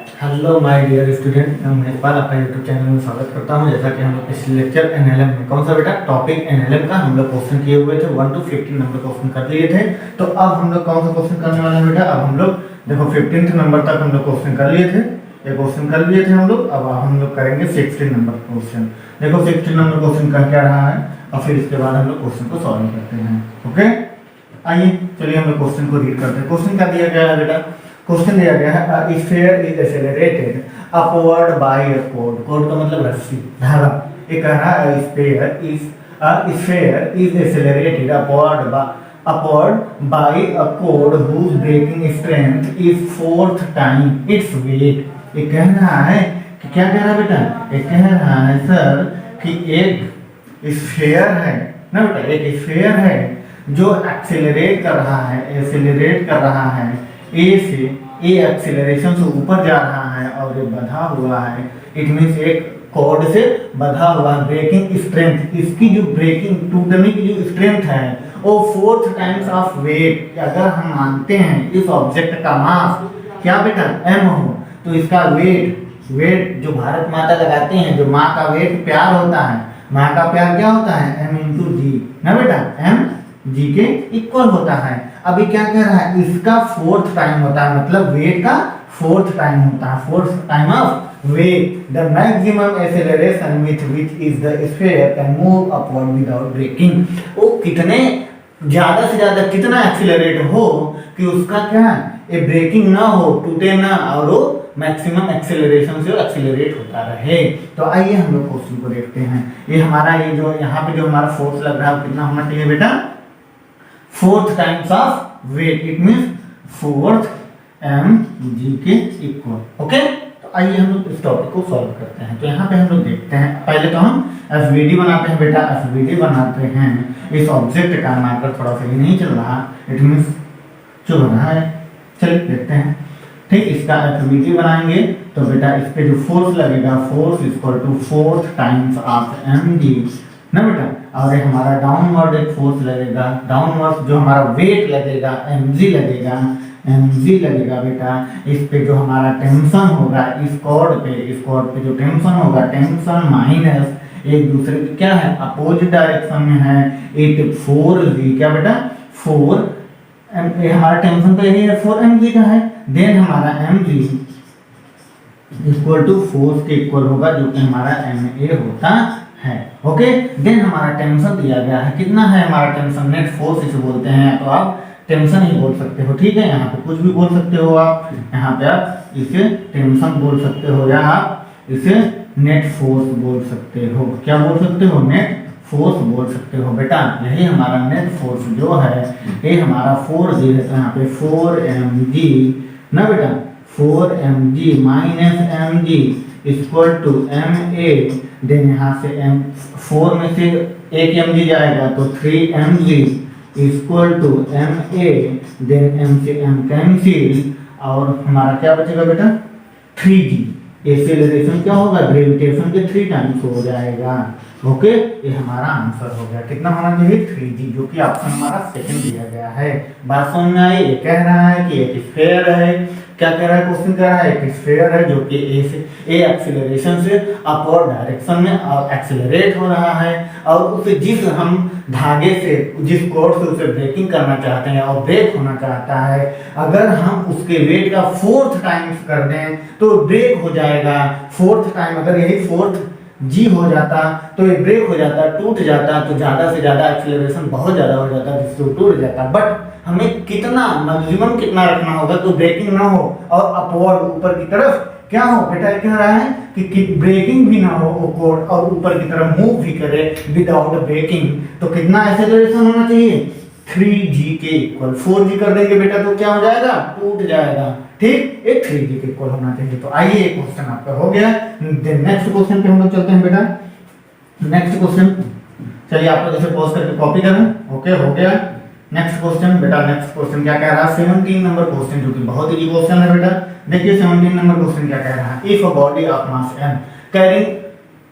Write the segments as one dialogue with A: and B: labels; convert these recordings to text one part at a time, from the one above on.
A: Hello my dear student, मैं महेशपाल आपका YouTube channel में स्वागत करता हूं। जैसा कि हम लोग पिछले लेक्चर एनएलएम में कौन सा बेटा टॉपिक एनएलएम का हम लोग क्वेश्चन किए हुए थे, 1 to 15 नंबर क्वेश्चन कर लिए थे। तो अब हम लोग कौन सा क्वेश्चन करने वाले हैं बेटा? अब हम लोग देखो 15th नंबर तक हम लोग क्वेश्चन कर लिए थे, ये क्वेश्चन कर लिए थे हम लोग। अब हम लोग करेंगे 16 नंबर क्वेश्चन। देखो 16 नंबर क्वेश्चन का क्या रहा है और फिर इसके बाद हम लोग क्वेश्चन को सॉल्व करते हैं। ओके, आइए चलिए हम लोग क्वेश्चन को रीड करते हैं। क्वेश्चन क्या दिया गया है बेटा? क्वेश्चन दिया गया है a sphere is accelerated upward by a cord। cord का मतलब रस्सी, धागा। ये कह रहा है a sphere is accelerated upward by a cord whose breaking strength is 4th time its weight। ये कह रहा है कि क्या कह रहा है बेटा? ये कह रहा है सर कि एक स्फीयर है ना बेटा, एक स्फीयर है जो एक्सेलरेट कर रहा है ए से, ए एक्सेलरेशन से ऊपर जा रहा है और ये बंधा हुआ है। इट मींस एक कॉर्ड से बंधा हुआ है। ब्रेकिंग स्ट्रेंथ, इसकी जो ब्रेकिंग टूटने की जो स्ट्रेंथ है वो 4th टाइम्स ऑफ वेट। अगर हम मानते हैं इस ऑब्जेक्ट का मास क्या बेटा m हो, तो इसका वेट जो भारत माता लगाते हैं, जो माँ का वेट प्यार होता है, माँ का प्यार क्या होता है m × g ना बेटा, m g के इक्वल होता है। अभी क्या कह रहा है? इसका 4th टाइम होता है, मतलब वेट का 4th टाइम होता है, 4th time of weight. The maximum acceleration with which is the sphere can move upward without breaking. वो कितने ज्यादा से ज्यादा कितना एक्सेलरेट हो कि उसका क्या ये ब्रेकिंग ना हो, टूटे ना, और वो मैक्सिमम एक्सेलरेशन से एक्सेलरेट होता रहे। तो आइए हम लोग क्वेश्चन को देखते हैं। ये हमारा ये जो यहाँ पे जो हमारा फोर्स लग रहा है कितना होना चाहिए बेटा? 4th times of weight. It means 4th mg के इक्वल। ओके, तो आइए हम लोग इस टॉपिक को सॉल्व करते हैं। तो यहाँ पे हम लोग देखते हैं, पहले तो हम एफवीडी बनाते हैं बेटा। एफवीडी बनाते हैं, इस ऑब्जेक्ट का मार्कर थोड़ा सा ही नहीं चल रहा, इट मींस चल रहा है। चलिए देखते हैं। ठीक, इसका एफवीडी बनाएंगे तो बेटा इस पे जो फोर्स लगेगा, force equal to 4th times of mg ना बेटा। और ये हमारा डाउनवर्ड एक फोर्स लगेगा, डाउनवर्ड जो हमारा वेट लगेगा mg लगेगा बेटा। इस पे जो हमारा टेंशन होगा इस कॉर्ड पे जो टेंशन होगा, टेंशन माइनस एक दूसरे की क्या है अपोजिट डायरेक्शन में है, इट 4g क्या बेटा 4 ये हमारा टेंशन तो यही है 4 mg का है। देन हमारा mg इक्वल टू फोर्स के इक्वल होगा जो कि हमारा ma होता है। ओके, देन हमारा टेंशन दिया गया है, कितना है हमारा टेंशन? नेट फोर्स इसे बोलते हैं, तो आप टेंशन ही बोल सकते हो। ठीक है, यहाँ पे कुछ भी बोल सकते हो आप, यहाँ पे आप इसे टेंशन बोल सकते हो या आप इसे नेट फोर्स बोल सकते हो। क्या बोल सकते हो? नेट फोर्स बोल सकते हो बेटा। यही हमारा नेट फोर्स जो है ये हमारा 4g है, तो यहाँ पे 4mg ना बेटा, 4mg minus mg equal to ma। Then यहाँ से m4 में से एक mg जाएगा तो 3mg equal to ma। Then m से m कैंसिल और हमारा क्या बचेगा बेटा 3g। एक्सेलरेशन क्या होगा? ग्रेविटेशन के 3 टाइम्स हो जाएगा। ओके, ये हमारा आंसर हो गया। कितना होना चाहिए? 3g, जो कि ऑप्शन हमारा सेकंड दिया गया है। बात समझ में आई? ये कह रहा है कि एक स्फीयर है, क्या कह रहा है क्वेश्चन? कह रहा है एक स्फीयर है जो कि ए एक्सेलरेशन से अपवर्ड डायरेक्शन में एक्सेलरेट हो रहा है, और उसे जिस हम धागे से, जिस कॉर्ड से उसे ब्रेकिंग करना चाहते हैं और ब्रेक होना चाहता है, अगर हम उसके वेट का 4th टाइम्स कर दें तो ब्रेक हो जाएगा। 4th टाइम अगर यही 4th जी हो जाता तो ये ब्रेक हो जाता, टूट जाता, तो ज्यादा से ज्यादा एक्सेलरेशन बहुत ज्यादा हो जाता जिससे वो टूट जाता। बट हमें कितना मैक्सिमम कितना रखना होगा तो ब्रेकिंग ना हो और अपवर्ड ऊपर की तरफ क्या हो बेटा? कह रहा है कि ब्रेकिंग भी ना हो वो कोड और ऊपर की तरफ मूव भी करे विदाउट ब्रेकिंग। तो कितना एक्सेलरेशन होना चाहिए? 3g के इक्वल। 4g कर देंगे बेटा तो क्या हो जाएगा? टूट जाएगा। ठीक, ये 3g के इक्वल होना चाहिए। तो आइए ये क्वेश्चन आपका हो गया। नेक्स्ट क्वेश्चन पे हम लोग चलते हैं बेटा। नेक्स्ट क्वेश्चन, चलिए आप लोग इसे पॉज करके कॉपी करें। ओके, हो गया। नेक्स्ट क्वेश्चन बेटा, नेक्स्ट क्वेश्चन क्या कह रहा है? 17 नंबर क्वेश्चन, जो कि बहुत ही क्वेश्चन है बेटा। देखिए 17 नंबर क्वेश्चन क्या कह रहा है? If a body of mass m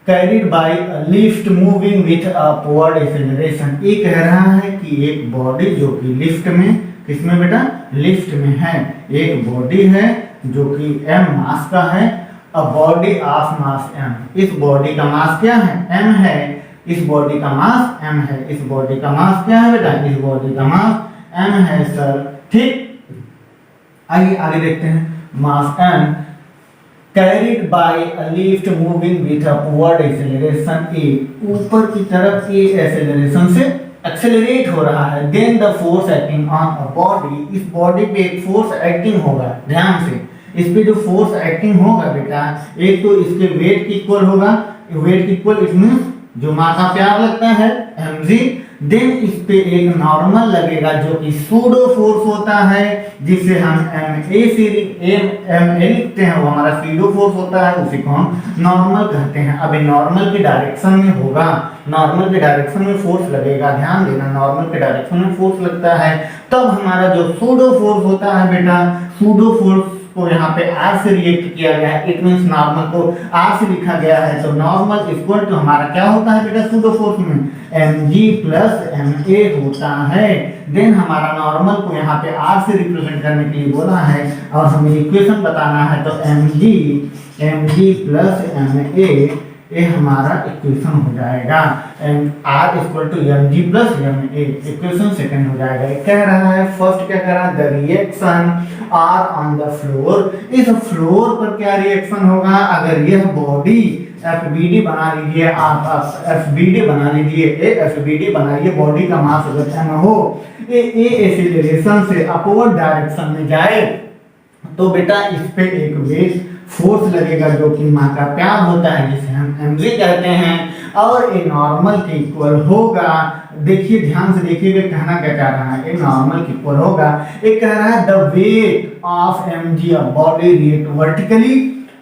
A: carried by a lift moving with upward acceleration। ये कह रहा है कि एक बॉडी जो कि लिफ्ट में किसमें बेटा, लिफ्ट में है। एक बॉडी है जो कि m मास का है, a body of mass m। इस बॉडी का मास क्या है, m है। इस बॉडी का मास m है। इस बॉडी का मास क्या है बेटा, इस बॉडी का मास m है सर, ठीक। आइए आगे देखते हैं। मास m carried by a lift moving with upward acceleration a, ऊपर की तरफ a एक्सेलरेशन से एक्सेलरेट हो रहा है। Then the force acting on a body, इस बॉडी पे एक फोर्स एक्टिंग होगा, ध्यान से। इस पे जो फोर्स एक्टिंग होगा बेटा, एक तो इसके वेट की इक्वल होगा, वेट की इक्वल इट मींस जो मास का प्यार लगता है mg, देन इस पे एक नॉर्मल लगेगा जो कि सूडो फोर्स होता है, जिसे हम ma लिखते हैं, वो हमारा सूडो फोर्स होता है, उसी को हम नॉर्मल कहते हैं। अब नॉर्मल की डायरेक्शन में होगा, नॉर्मल के डायरेक्शन में फोर्स लगेगा, ध्यान देना, नॉर्मल के डायरेक्शन में फोर्स लगता है। तब हमारा जो सूडो फोर्स होता है बेटा, सूडो फोर्स को यहाँ पे r से रिएक्ट किया गया है, इट मींस नॉर्मल को r से लिखा गया है। तो नॉर्मल इक्वल टू हमारा क्या होता है बेटा, सूडो फोर्स में mg प्लस ma होता है। देन हमारा नॉर्मल को यहाँ पे r से रिप्रेजेंट करने के लिए बोला है और हमें इक्वेशन बताना है, तो mg प्लस ma ये हमारा इक्वेशन हो जाएगा। r equal to mg plus ma, equation second हो जाएगा। कह रहा है फर्स्ट, क्या कह रहा है, the reaction are on the floor, इस फ्लोर पर क्या रिएक्शन होगा। अगर यह बॉडी FBD बना लीजिए, आप FBD बना लीजिए, FBD बनाइए, बॉडी का मास अगर m हो, ए एक्सीलरेशन से अपवर्ड डायरेक्शन में जाए तो बेटा इस पे एक वेट फोर्स लगेगा जो कि मां का प्यार होता है, जिसे हम mg कहते हैं, और ये नॉर्मल के इक्वल होगा। देखिए ध्यान से देखिएगा, कहना क्या चाह रहा है, ये नॉर्मल के इक्वल होगा। ये कह रहा है the weight of mg of body react vertically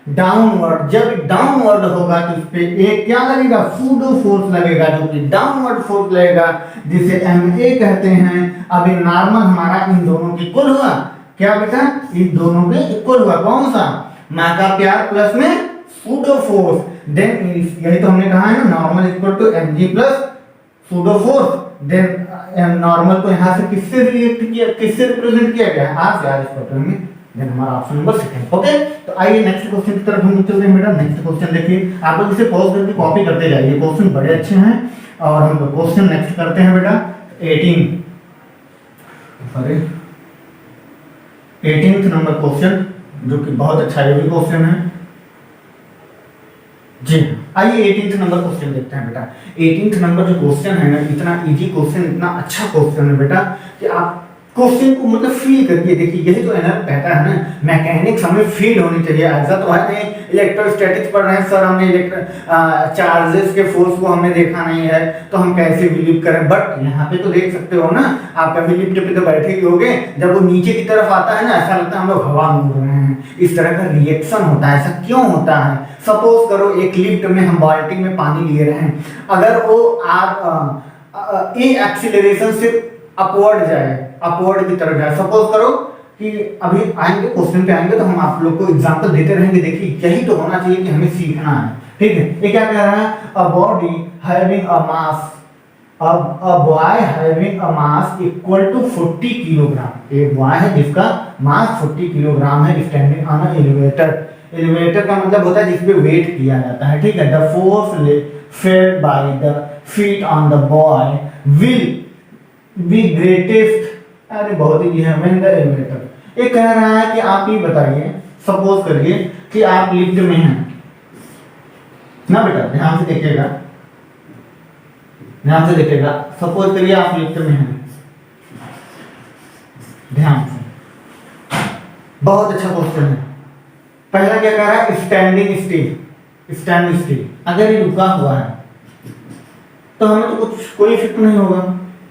A: downward, जब डाउनवर्ड होगा तो इस पे एक क्या लगेगा, सूडो फोर्स लगेगा जो कि डाउनवर्ड फोर्स लगेगा, जिसे ma कहते हैं। अब ये नॉर्मल हमारा इन दोनों के इक्वल हुआ, क्या बेटा, इन दोनों के इक्वल हुआ, कौन सा, मां का प्यार प्लस में सूडो फोर्स। देन यही तो हमने कहा है ना, normal equal to mg plus pseudo force. Then normal को यहां से किससे रिलेट किया, किससे रिप्रेजेंट किया गया है, r से, r इक्वल में। देन हमारा ऑप्शन नंबर सेकंड। ओके, तो आइए नेक्स्ट क्वेश्चन की तरफ हम चलते हैं बेटा। नेक्स्ट क्वेश्चन देखिए, आप लोग इसे पॉज करके कॉपी करते जाइए, क्वेश्चन बड़े अच्छे हैं। और हम क्वेश्चन नेक्स्ट करते हैं बेटा 18th नंबर क्वेश्चन, जो कि बहुत अच्छा ये भी क्वेश्चन है जी। आइए 18th नंबर क्वेश्चन देखते हैं बेटा। 18th नंबर जो क्वेश्चन है ना, इतना इजी क्वेश्चन, इतना अच्छा क्वेश्चन है बेटा कि आप क्वेश्चन को मतलब फील करके देखिए। यही तो एनएल कहता है ना, मैकेनिक्स हमें फील होनी चाहिए। ऐसा तो है नहीं इलेक्ट्रोस्टैटिक्स पढ़ रहे हैं सर, हमने चार्जेस के फोर्स को हमने देखा नहीं है तो हम कैसे बिलीव करें। बट यहाँ पे तो देख सकते हो ना, आप कभी लिफ्ट पे तो बैठे ही होगे, जब वो नीचे की तरफ आता है ना, ऐसा लगता है हम लोग हवा में उड़ रहे हैं। इस तरह का रिएक्शन होता है। ऐसा क्यों होता है? सपोज करो एक लिफ्ट में हम बाल्टी में पानी लिए रहे, अगर वो आप एक्सीलरेशन से अपवर्ड जाए, अपवर्ड की तरफ जाए, सपोज करो कि अभी आएंगे क्वेश्चन पे आएंगे तो हम आप लोग को एग्जांपल देते रहेंगे। देखिए यही तो होना चाहिए कि हमें सीखना है, ठीक है। ये क्या कह रहा है, a body having a mass, a boy having a mass equal to 40 kilogram. एक बॉय है जिसका मास 40 किलोग्राम है, standing on a elevator. Elevator का मतलब होता है जिस पे वेट किया जाता है, ठीक है। The force failed by the feet on the boy will be greatest, अरे बहुत ही है व्हेन द एलिवेटर। ये कह रहा है कि आप ये बताइए, सपोज करिए कि आप लिफ्ट में हैं ना बेटा, ध्यान से देखिएगा, ध्यान से देखिएगा। सपोज करिए आप लिफ्ट में हैं, ध्यान से, बहुत अच्छा क्वेश्चन है। पहला क्या कह रहा है, स्टैंडिंग स्टिल, स्टैंड स्टिल। अगर ये रुका हुआ है तो हमें तो कुछ कोई इफेक्ट नहीं होगा,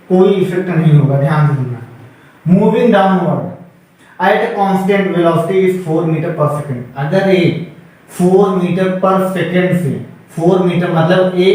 A: कोई इफेक्ट नहीं होगा, ध्यान से सुनना। Moving downward at a constant velocity is 4 metre per second. अगर ये 4 मीटर पर सेकंड से, 4 मीटर मतलब ये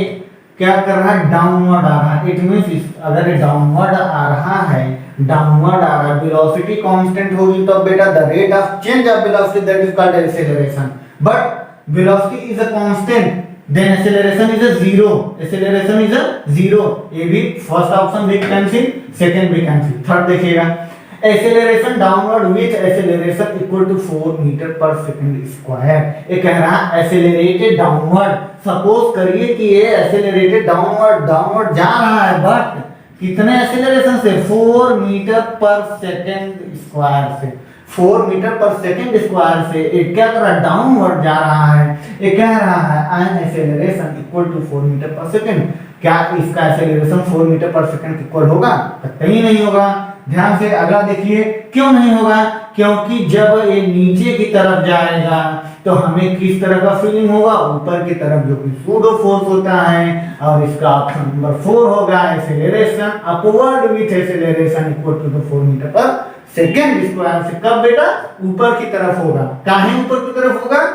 A: क्या कर रहा है, डाउनवर्ड आ रहा है। इट मींस अगर ये डाउनवर्ड आ रहा है, डाउनवर्ड आ रहा है, वेलोसिटी कांस्टेंट होगी तो बेटा the rate of change of velocity that is called acceleration. But velocity is a constant, then acceleration is a zero, acceleration is a zero। ये भी फर्स्ट ऑप्शन भी कैंसिल, सेकंड भी कैंसिल। थर्ड देखिएगा, acceleration downward with acceleration equal to 4 metre per second square. ये कह रहा है accelerated downward, suppose करिए कि ये एक्सेलरेटेड डाउनवर्ड जा रहा है, बट कितने एक्सेलरेशन से, 4 मीटर पर सेकंड स्क्वायर से, 4 मीटर पर सेकंड स्क्वायर से ये क्या कर रहा है, डाउनवर्ड जा रहा है। ये कह रहा है an acceleration equal to 4 metre per second. क्या इसका acceleration 4 metre per second equal होगा? कहीं नहीं होगा। ध्यान से अगला देखिए, क्यों नहीं होगा? क्योंकि जब ये नीचे की तरफ जाएगा तो हमें किस तरह का फीलिंग होगा, ऊपर की तरफ, जो कि सूडो फोर्स होता है। और इसका ऑप्शन नंबर 4 होगा, acceleration upward with acceleration equal to 4 metre per second square से। कब बेटा? ऊपर की तरफ होगा। काहे ऊपर की तरफ होगा?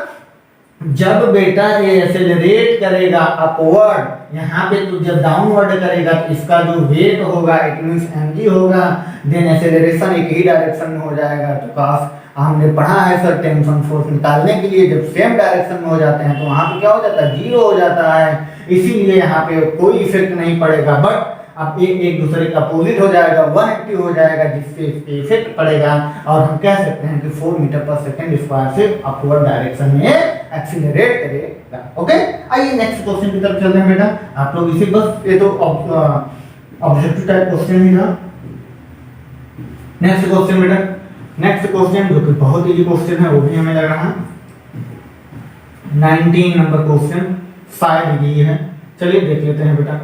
A: जब बेटा ये एक्सेलरेट करेगा अपवर्ड, यहाँ पे तो जब डाउनवर्ड करेगा तो इसका जो वेट होगा इट मींस mg होगा, देन एक्सेलरेशन एक ही डायरेक्शन में हो जाएगा। तो काश हमने पढ़ा है सर, टेंशन फोर्स निकालने के लिए जब सेम डायरेक्शन में हो जाते हैं तो वहां पे क्या हो जाता है, 0 हो जाता है। इसीलिए यहाँ पे कोई इफेक्ट नहीं पड़ेगा, बट अब ये एक दूसरे का अपोजिट हो जाएगा, 180 हो जाएगा, जिससे इस पे इफेक्ट पड़ेगा। और हम कह सकते हैं कि 4 मीटर पर सेकंड स्क्वायर से अपवर्ड डायरेक्शन में एक्सीलरेट करेगा। ओके, आइए नेक्स्ट क्वेश्चन की तरफ चलते हैं बेटा। आप लोग इसे बस, ये तो ऑब्जेक्टिव टाइप क्वेश्चन ही था। नेक्स्ट क्वेश्चन बेटा, नेक्स्ट क्वेश्चन जो कि बहुत इजी क्वेश्चन है, वो भी हमें लग रहा है 19 नंबर क्वेश्चन शायद ये है। चलिए देख लेते हैं बेटा।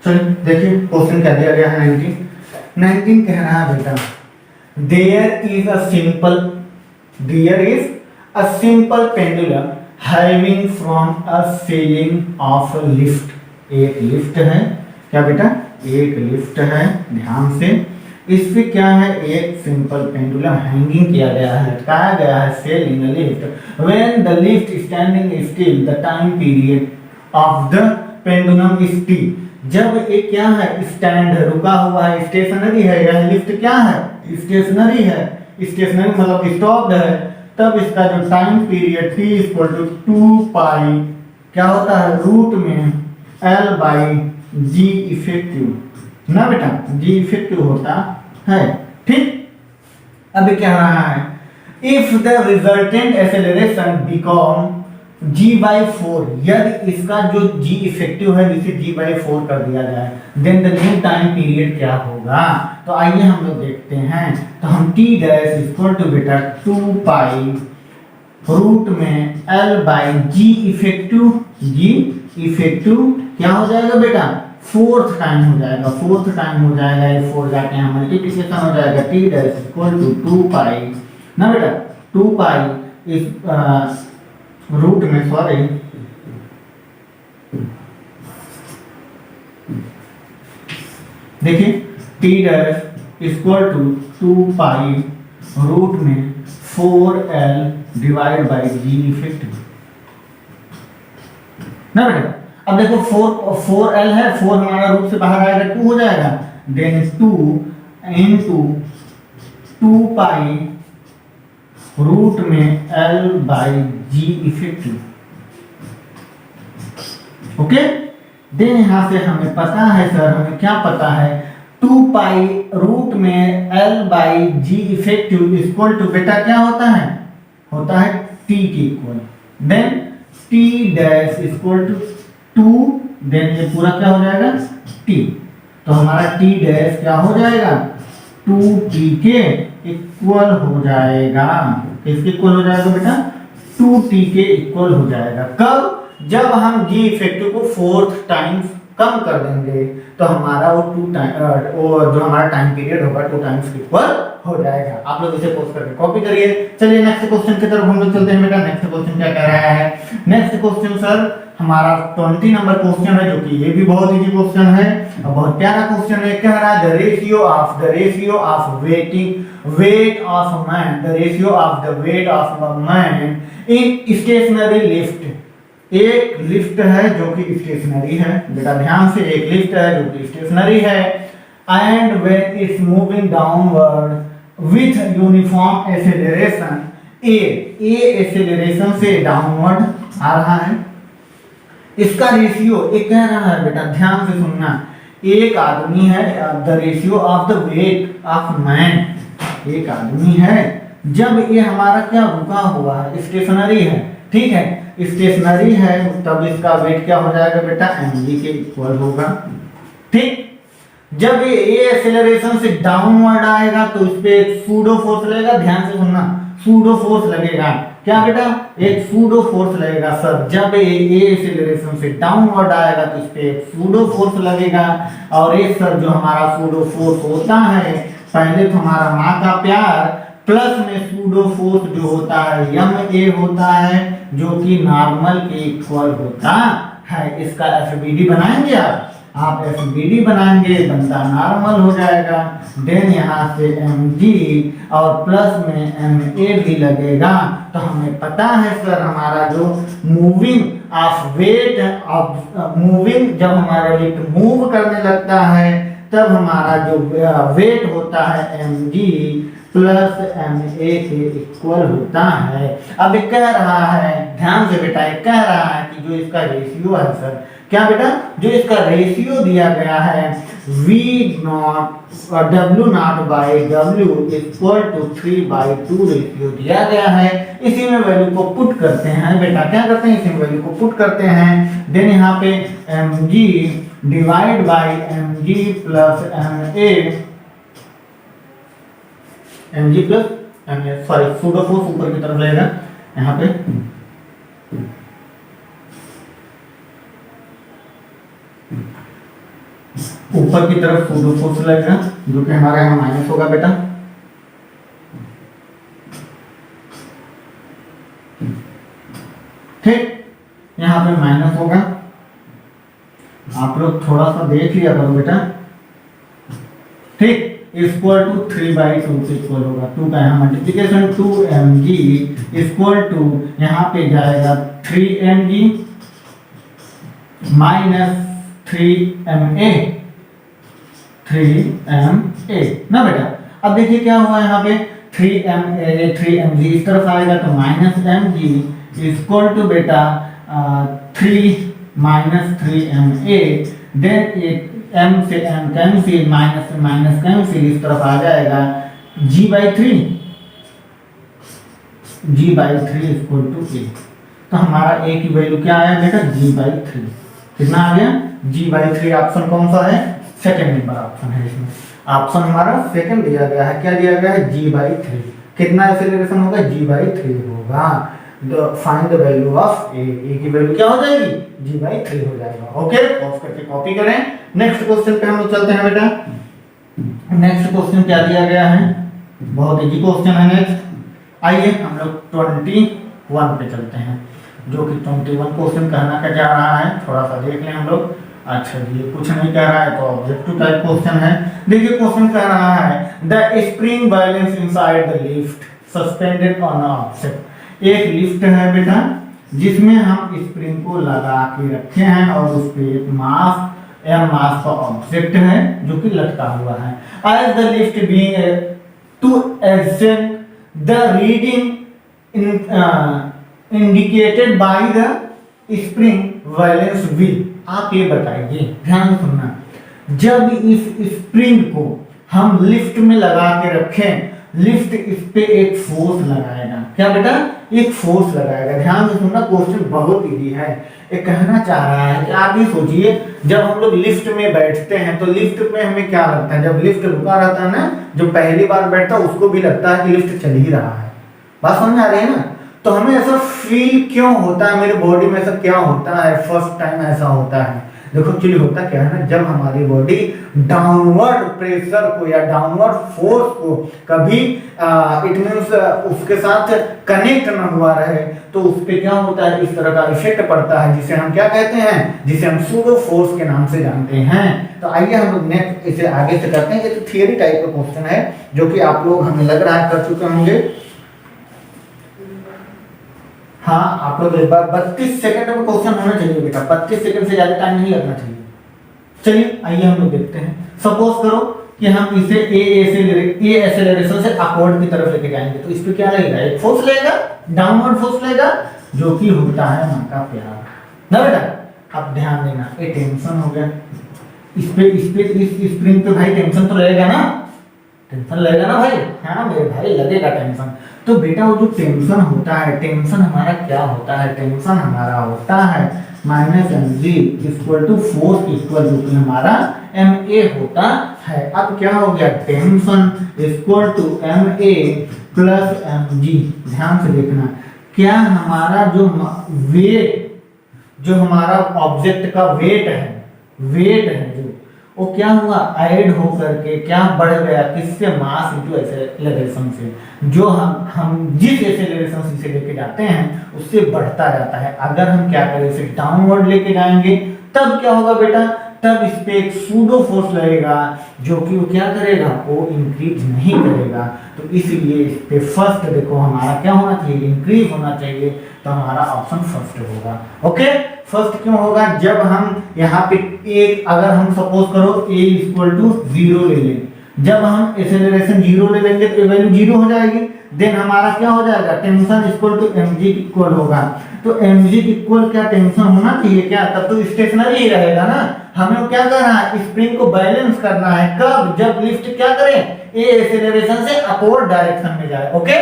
A: चलिए देखिए क्वेश्चन क्या दिया गया है। 19 कह रहा है बेटा, there is a simple pendulum having from a ceiling of lift. एक लिफ्ट है, क्या बेटा? एक लिफ्ट है। ध्यान से, इस पे क्या है, एक सिंपल पेंडुलम हैंगिंग किया गया है, लटकाया गया है ceiling lift. When the lift standing still the time period of the pendulum is T. जब एक क्या है, स्टैंड रुका हुआ है, स्टेशनरी है, यह लिफ्ट क्या है, स्टेशनरी है, स्टेशनरी मतलब स्टॉप्ड है, तब इसका जो time period t equal to 2 pi क्या होता है, रूट में l बाई जी इफेक्टिव ना बेटा, जी इफेक्टिव होता है। ठीक, अभी क्या रहा है, if the resultant acceleration become g/4, यदि इसका जो g इफेक्टिव है इसे g/4 कर दिया जाए, then the new time period क्या होगा। तो आइए हम लोग देखते हैं। तो हम t डैश इक्वल टू बेटा 2 पाई रूट में l बाई g इफेक्टिव क्या हो जाएगा बेटा, फोर्थ टाइम हो जाएगा, फोर्थ टाइम हो जाएगा, ये 4 जाके यहाँ मल्टीप्लिकेशन हो जाएगा। t डैश इक्वल टू 2 पाई ना बेटा, 2 पाई इस रूट में, सॉरी देखिए, t dash equal to 2 pi root में 4l divide by g effective ना बेटा। अब देखो 4l है, 4 हमारा रूट से बाहर आएगा, 2 हो जाएगा, देन 2 इनटू 2 पाई रूट में l by g effective. Okay, then यहां से हमें पता है सर, हमें क्या पता है, 2 पाई रूट में l by g effective equal to बेटा क्या होता है, होता है t के equal. Then t dash equal to 2, then ये पूरा क्या हो जाएगा t। तो हमारा t डैश क्या हो जाएगा, 2t के इक्वल हो जाएगा। किसके इक्वल हो जाएगा बेटा, 2t के इक्वल हो जाएगा। कब, जब हम g इफेक्टिव को 4th टाइम्स कम कर देंगे तो हमारा वो 2 टाइम, वो जो हमारा टाइम पीरियड होगा 2 टाइम्स इक्वल हो जाएगा। आप लोग इसे पोस्ट करके कॉपी करिए। चलिए नेक्स्ट क्वेश्चन की तरफ हम लोग चलते हैं बेटा। नेक्स्ट क्वेश्चन क्या कह रहा है, नेक्स्ट क्वेश्चन सर हमारा 20 नंबर क्वेश्चन है, जो कि ये भी बहुत इजी क्वेश्चन है और बहुत प्यारा क्वेश्चन है। कह रहा है the ratio of weight of man, the ratio of the weight of man in stationary lift. एक लिफ्ट है जो कि स्टेशनरी है बेटा, ध्यान से, एक लिफ्ट है जो कि स्टेशनरी है, and when it's moving downward with uniform acceleration A acceleration से डाउनवर्ड आ रहा है। इसका रेशियो, एक कह रहा है बेटा, ध्यान से सुनना, एक आदमी है, the ratio of the weight of man, एक आदमी है, जब ये हमारा क्या रुका हुआ है, स्टेशनरी है, ठीक है, स्टेशनरी है, तब इसका वेट क्या हो जाएगा बेटा, mg के इक्वल होगा, ठीक। जब ये एक्सेलरेशन से डाउनवर्ड आएगा तो इस पे एक सूडो फोर्स लगेगा, ध्यान से सुनना, सूडो फोर्स लगेगा, क्या बेटा, एक सूडो फोर्स लगेगा सर। जब ये एक्सेलरेशन से डाउनवर्ड आएगा तो इस पे एक सूडो फोर्स लगेगा, और ये सर जो हमारा सूडो फोर्स होता है, पहले तो हमारा माँ का प्यार प्लस में सूडो फोर्स जो होता है एम ए होता है, जो कि नॉर्मल के इक्वल होता है। इसका एफबीडी बनाएंगे आप एफबीडी बनाएंगे, बंदा नॉर्मल हो जाएगा, देन यहाँ से mg और प्लस में ma भी लगेगा। तो हमें पता है सर हमारा जो moving of weight of moving, जब हमारा वेट मूव करने लगता है तब हमारा जो वेट होता है mg प्लस ma के इक्वल होता है। अब कह रहा है, ध्यान से बेटा, कह रहा है कि जो इसका रेशियो है सर, क्या बेटा, जो इसका रेशियो दिया गया है v नॉट और w not by w equal to 3/2 ratio दिया गया है। इसी में वैल्यू को पुट करते हैं बेटा, क्या करते हैं, इसी में वैल्यू को पुट करते हैं, देन यहाँ पे mg divide by mg plus mg plus ma, sorry pseudo force ऊपर की तरफ लगेगा, यहाँ पे ऊपर की तरफ सूडो फोर्स लगेगा, जो कि हमारा यहाँ माइनस होगा बेटा, ठीक, यहाँ पे माइनस होगा। आप लोग थोड़ा सा देख लिया करो बेटा, ठीक, इक्वल टू 3/2 से इक्वल होगा, 2 का यहाँ मल्टीप्लीकेशन 2mg इक्वल टू यहाँ पे जाएगा 3mg माइनस 3ma ना बेटा। अब देखिए क्या हुआ यहाँ पे, 3mg इस तरफ आएगा तो माइनस mg इक्वल टू बेटा 3 माइनस 3ma, देन m से m कैंसिल, माइनस से माइनस कैंसिल, इस तरफ आ जाएगा g/3 इक्वल टू a। तो हमारा a की वैल्यू क्या आया बेटा, g/3, कितना आ गया, g/3। ऑप्शन कौन सा है, सेकंड नंबर ऑप्शन है, इसमें ऑप्शन हमारा सेकंड दिया गया है, क्या दिया गया है, g/3। कितना एक्सेलरेशन होगा, g/3 होगा। Find the value of a, की वैल्यू क्या हो जाएगी, g/3 हो जाएगा। ओके, पॉज करके कॉपी करें। नेक्स्ट क्वेश्चन पे हम लोग चलते हैं बेटा। नेक्स्ट क्वेश्चन क्या दिया गया है, बहुत इजी क्वेश्चन है। नेक्स्ट आइए हम लोग 21 पे चलते हैं, जो कि 21 क्वेश्चन कहना क्या जा रहा है, थोड़ा सा देख लें हम लोग। अच्छा जी, कुछ नहीं कह रहा है तो ऑब्जेक्टिव टाइप क्वेश्चन है। देखिए क्वेश्चन कह रहा है the spring balance inside the lift suspended on object. एक लिफ्ट है बेटा जिसमें हम स्प्रिंग को लगा के रखे हैं और उस पे एक मास मास का ऑब्जेक्ट है जो कि लटका हुआ है। As the lift being to adjust the reading indicated by the spring balance wheel. आप ये बताइए, ध्यान सुनना, जब इस स्प्रिंग को हम लिफ्ट में लगा के रखें, लिफ्ट इस पे एक फोर्स लगाएगा, क्या बेटा, एक फोर्स लगाएगा। ध्यान से सुनना, क्वेश्चन बहुत इजी है। ये कहना चाह रहा है कि आप ये सोचिए, जब हम लोग लिफ्ट में बैठते हैं तो लिफ्ट में हमें क्या लगता है, जब लिफ्ट रुका रहता है ना, जो पहली बार बैठता है उसको भी लगता है कि लिफ्ट चल ही रहा है। बात समझ आ रही है ना। तो हमें ऐसा फील क्यों होता है, मेरे बॉडी में ऐसा क्या होता है, फर्स्ट टाइम ऐसा होता है। देखो एक्चुअली होता क्या है ना, जब हमारी बॉडी डाउनवर्ड प्रेशर को या डाउनवर्ड फोर्स को कभी इट मींस उसके साथ कनेक्ट ना हुआ रहे तो उस पे क्या होता है, इस तरह का इफेक्ट पड़ता है, जिसे हम क्या कहते हैं, जिसे हम सूडो फोर्स के नाम से जानते हैं। तो आइए हम लोग नेक्स्ट इसे आगे से करते हैं। ये तो थियरी टाइप का क्वेश्चन है जो कि आप लोग हमें लग रहा है कर चुके होंगे। हाँ, आप लोग एक बार 32 सेकंड में क्वेश्चन होना चाहिए बेटा, 32 सेकंड से ज्यादा टाइम नहीं लगना चाहिए। चलिए आइए हम लोग देखते हैं। सपोज करो कि हम इसे ए एक्सेलरेशन से अपवर्ड की तरफ लेके जाएंगे तो इस पे क्या लगेगा, एक फोर्स लगेगा, डाउनवर्ड फोर्स लगेगा, जो कि होता है मन का प्यार ना बेटा। अब ध्यान देना, ये टेंशन हो गया, इस स्प्रिंग पे भाई टेंशन तो लगेगा ना, टेंशन लगेगा ना भाई, हाँ मेरे भाई लगेगा टेंशन। तो बेटा वो जो टेंशन होता है, टेंशन हमारा क्या होता है, टेंशन हमारा होता है minus m g equal to force equal to हमारा एम ए होता है। अब क्या हो गया, tension equal to m a plus m g. ध्यान से देखना, क्या हमारा जो वेट, जो हमारा ऑब्जेक्ट का वेट है जो, वो क्या हुआ, ऐड हो करके क्या बढ़ गया, किससे, मास इनटू एक्सेलरेशन से। जो हम जिस एक्सेलरेशन से इसे लेके जाते हैं उससे बढ़ता जाता है। अगर हम क्या करें, इसे डाउनवर्ड लेके जाएंगे तब क्या होगा बेटा, तब इस पे एक सूडो फोर्स लगेगा जो कि वो क्या करेगा, वो इंक्रीज नहीं करेगा। तो इसलिए इस पे फर्स्ट देखो हमारा क्या होना चाहिए, इंक्रीज होना चाहिए। तो हमारा ऑप्शन फर्स्ट होगा। ओके, फर्स्ट क्यों होगा, जब हम यहाँ पे एक, अगर हम सपोज करो a इक्वल टू 0 ले लें, जब हम एक्सेलरेशन 0 ले लेंगे तो वैल्यू 0 हो जाएगी। देन हमारा क्या हो जाएगा, tension equal to mg equal होगा। तो mg इक्वल क्या टेंशन होना चाहिए क्या, तब तो स्टेशनरी ही रहेगा ना। हमें क्या करना है, स्प्रिंग को बैलेंस करना है। कब, जब लिफ्ट क्या करें, a एक्सेलरेशन से अपवर्ड डायरेक्शन में जाए। ओके,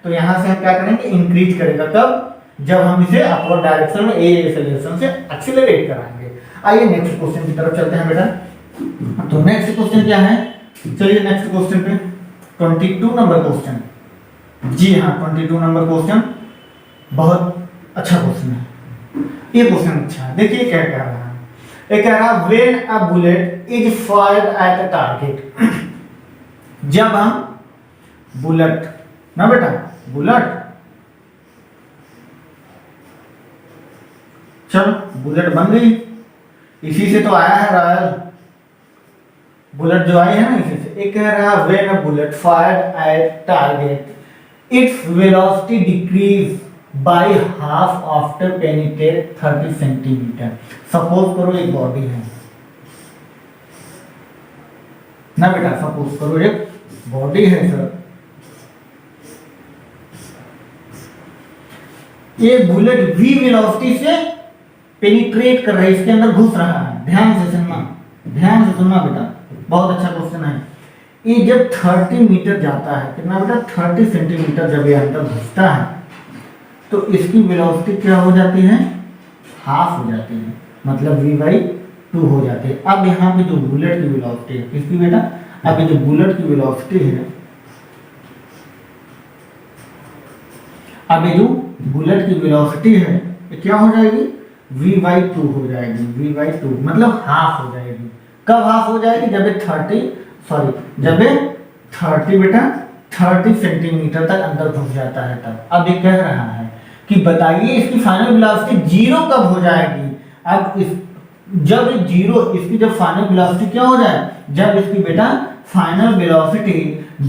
A: तो यहां से हम क्या करेंगे, इंक्रीज करेगा। कब, जब हम इसे अपवर्ड डायरेक्शन में a एक्सेलरेशन से एक्सीलरेट कराएंगे। आइए नेक्स्ट क्वेश्चन की तरफ चलते हैं बेटा। तो नेक्स्ट क्वेश्चन क्या है, चलिए नेक्स्ट क्वेश्चन पे 22 नंबर क्वेश्चन। जी हाँ, 22 नंबर क्वेश्चन बहुत अच्छा क्वेश्चन है। ये क्वेश्चन अच्छा है, देखिए क्या कह रहा है। ये कह रहा है when a bullet is fired at a target. जब हम बुलेट ना बेटा, बुलेट, चलो बुलेट बन गई, इसी से तो आया है रॉयल बुलेट जो आई है ना, इसी से। एक कह रहा है when a bullet fired eight target its velocity decrease by half after penetrate 30 centimetre. Suppose करो एक बॉडी है ना बेटा, सपोज करो एक बॉडी है सर, ये बुलेट v वेलोसिटी से पेनिट्रेट कर रहा है, इसके अंदर घुस रहा है। ध्यान से सुनना, ध्यान से सुनना बेटा, बहुत अच्छा क्वेश्चन है। ये जब 30 मीटर जाता है, कितना बेटा, 30 सेंटीमीटर जब ये अंदर घुसता है तो इसकी वेलोसिटी क्या हो जाती है, हाफ हो जाती है, मतलब v/2 हो जाती है। अब यहाँ पे जो बुलेट की वेलोसिटी है, किसकी बेटा, अब ये जो बुलेट की वेलोसिटी है, अब ये जो बुलेट की वेलोसिटी है ये क्या हो जाएगी, v/2 हो जाएगी। v/2 मतलब हाफ हो जाएगी। कब हाफ हो जाएगी, जब ये 30 बेटा 30 सेंटीमीटर तक अंदर घुस जाता है तब। अब ये कह रहा है कि बताइए इसकी फाइनल वेलोसिटी 0 कब हो जाएगी। अब इस जब 0, इसकी जब फाइनल वेलोसिटी क्या हो जाए, जब इसकी बेटा फाइनल वेलोसिटी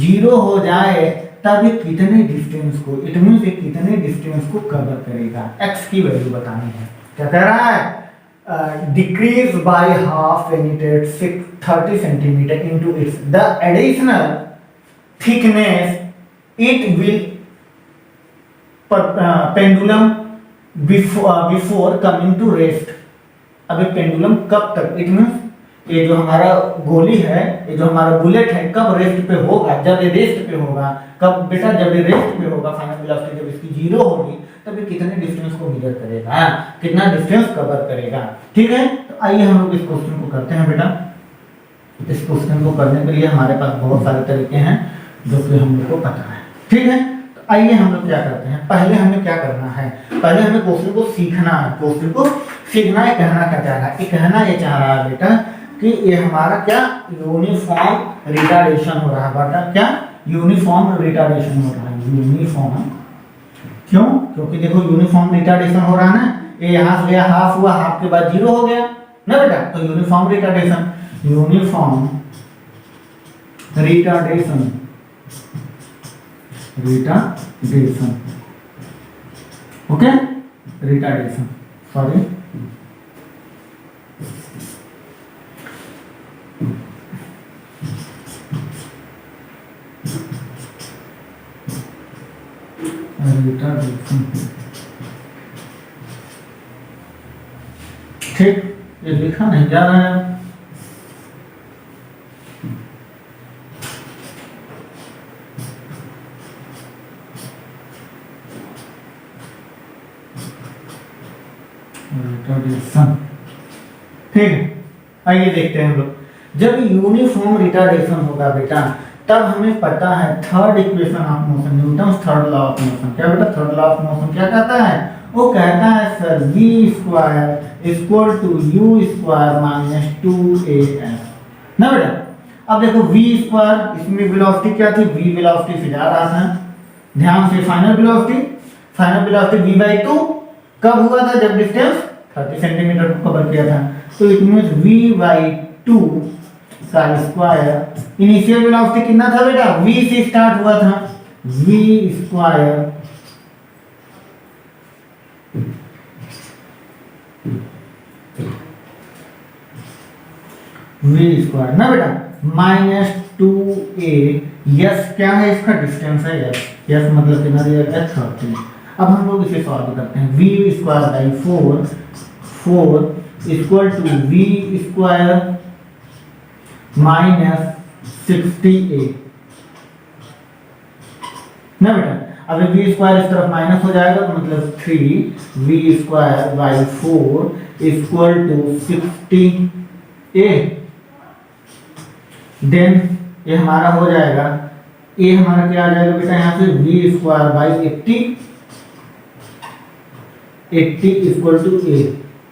A: 0 हो जाए तब ये कितने डिस्टेंस को, इट मींस ये कितने डिस्टेंस को कवर करेगा, x की वैल्यू बतानी है। क्या कह रहा है, decrease by half penetrate 30 centimetre into its the additional thickness it will pendulum before coming to rest. अब ये पेंडुलम कब तक, इट मींस ये जो हमारा गोली है, ये जो हमारा बुलेट है, कब रेस्ट पे होगा, जब ये रेस्ट पे होगा। कब बेटा, जब ये रेस्ट पे होगा, फाइनल वेलोसिटी जब इसकी 0 होगी तब ये कितने डिस्टेंस को मेजर करेगा, कितना डिस्टेंस कवर करेगा। ठीक है, तो आइए हम लोग इस क्वेश्चन को करते हैं बेटा। इस क्वेश्चन को करने के लिए हमारे पास बहुत सारे तरीके हैं जो कि हम लोग को पता है। ठीक है, तो आइए हम लोग क्या करते हैं, पहले हमें क्या करना है, पहले हमें क्वेश्चन को सीखना है। क्वेश्चन को सीखना है, कहना क्या चाह रहा है, कहना ये चाह रहा है बेटा कि ये हमारा क्या यूनिफॉर्म रिटार्डेशन हो रहा है बेटा, क्या यूनिफॉर्म रिटार्डेशन हो रहा है। यूनिफॉर्म क्यों, क्योंकि देखो यूनिफॉर्म रिटार्डेशन हो रहा है ना, ये यहाँ से गया हाफ हुआ, हाफ के बाद 0 हो गया ना बेटा, तो uniform retardation, uniform retardation, retardation, okay, retardation, sorry ठीक, ये लिखा नहीं जा रहा है। रिटार्डेशन। ठीक है, आइए देखते हैं हम लोग। जब यूनिफॉर्म रिटार्डेशन होगा बेटा, तब हमें पता है third equation of motion, Newton's third law of motion. क्या बेटा थर्ड लॉ ऑफ मोशन क्या कहता है? वो कहता है sir v square equal to u square minus 2as ना बेटा। अब देखो v स्क्वायर, इसमें वेलोसिटी क्या थी? v वेलोसिटी से जा रहा था, ध्यान से। फाइनल वेलोसिटी v/2 कब हुआ था? जब डिस्टेंस 30 सेंटीमीटर को कवर किया था। तो इट मींस v/2 का स्क्वायर। इनिशियल वेलोसिटी कितना था बेटा? v से स्टार्ट हुआ था, v स्क्वायर ना बेटा माइनस 2a। यस क्या है? इसका डिस्टेंस है यस मतलब कितना दिया गया? 30। अब हम लोग इसे सॉल्व करते हैं। v square by 4 equal to v square minus 60a ना बेटा। अब v स्क्वायर इस तरफ माइनस हो जाएगा, तो मतलब 3v square by 4 equal to 60a। Then ये हमारा हो जाएगा, ए हमारा क्या आ जाएगा बेटा? यहाँ से v square by 80 equal to a।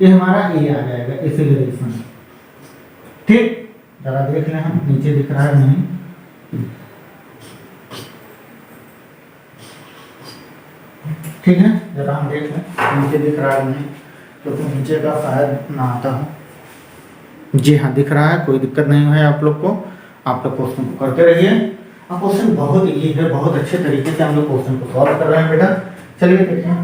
A: ये हमारा a आ जाएगा एक्सेलरेशन। ठीक, जरा देख लें हम, नीचे दिख रहा है नहीं? ठीक है, जरा हम देख लें नीचे दिख रहा है नहीं, क्योंकि तो नीचे का शायद ना आता हो। जी हाँ दिख रहा है, कोई दिक्कत नहीं है आप लोग को। आप लोग क्वेश्चन को करते रहिए। अब क्वेश्चन बहुत इजी है, बहुत अच्छे तरीके से हम लोग क्वेश्चन को सॉल्व कर रहे हैं बेटा। चलिए देखिए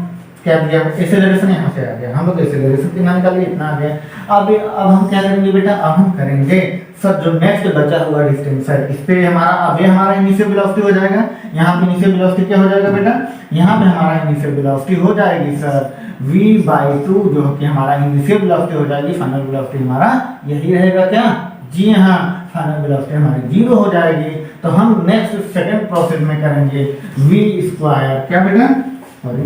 A: क्या दिया। एक्सेलरेशन यहाँ से आ गया, हम लोग एक्सेलरेशन कितना निकालिए? इतना आ गया। अब हम क्या करेंगे बेटा? अब हम करेंगे सर जो नेक्स्ट बचा हुआ डिस्टेंस है इस पे हमारा, अब ये हमारा इनिशियल वेलोसिटी हो जाएगा। यहाँ पे इनिशियल वेलोसिटी क्या हो जाएगा बेटा? यहाँ पे हमारा इनिशियल वेलोसिटी हो जाएगी सर v/2, जो कि हमारा इनिशियल वेलोसिटी हो जाएगी। फाइनल वेलोसिटी हमारा यही रहेगा क्या? जी हाँ, फाइनल वेलोसिटी हमारी 0 हो जाएगी। तो हम नेक्स्ट सेकंड प्रोसेस में करेंगे v स्क्वायर क्या बेटा? Sorry,